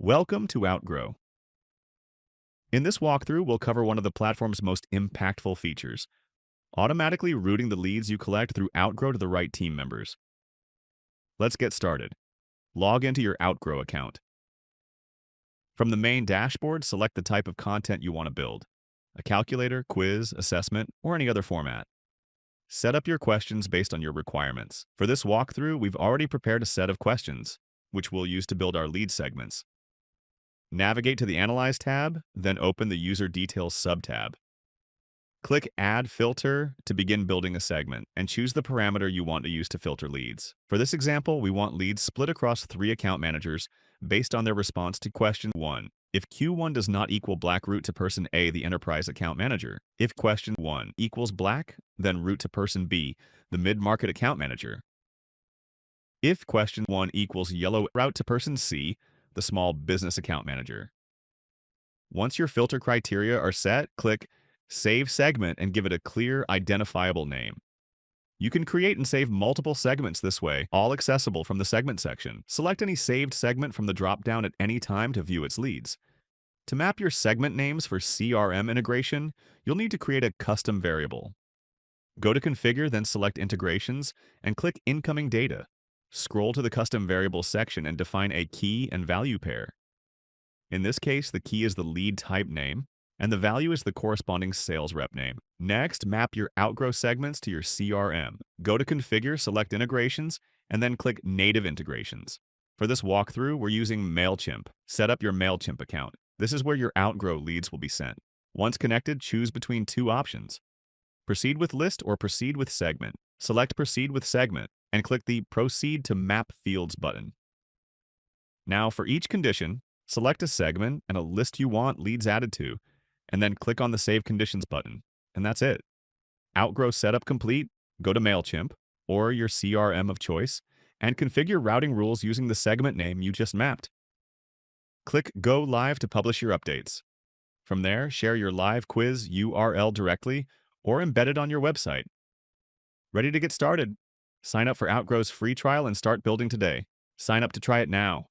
Welcome to Outgrow. In this walkthrough, we'll cover one of the platform's most impactful features, automatically routing the leads you collect through Outgrow to the right team members. Let's get started. Log into your Outgrow account. From the main dashboard, select the type of content you want to build, a calculator, quiz, assessment, or any other format. Set up your questions based on your requirements. For this walkthrough, we've already prepared a set of questions, which we'll use to build our lead segments. Navigate to the Analyze tab, then open the User Details sub-tab. Click Add Filter to begin building a segment, and choose the parameter you want to use to filter leads. For this example, we want leads split across 3 account managers based on their response to question 1. If Q1 does not equal black, route to person A, the enterprise account manager. If question 1 equals black, then route to person B, the mid-market account manager. If question 1 equals yellow, route to person C, the small business account manager. Once your filter criteria are set, click Save Segment and give it a clear, identifiable name. You can create and save multiple segments this way, all accessible from the segment section. Select any saved segment from the drop-down at any time to view its leads. To map your segment names for CRM integration, you'll need to create a custom variable. Go to Configure, then select Integrations, and click Incoming Data. Scroll to the Custom Variables section and define a key and value pair. In this case, the key is the lead type name, and the value is the corresponding sales rep name. Next, map your Outgrow segments to your CRM. Go to Configure, select Integrations, and then click Native Integrations. For this walkthrough, we're using Mailchimp. Set up your Mailchimp account. This is where your Outgrow leads will be sent. Once connected, choose between 2 options: Proceed with List or Proceed with Segment. Select Proceed with Segment and click the Proceed to Map Fields button. Now, for each condition, select a segment and a list you want leads added to, and then click on the Save Conditions button, and that's it. Outgrow setup complete. Go to Mailchimp, or your CRM of choice, and configure routing rules using the segment name you just mapped. Click Go Live to publish your updates. From there, share your live quiz URL directly or embed it on your website. Ready to get started? Sign up for Outgrow's free trial and start building today. Sign up to try it now.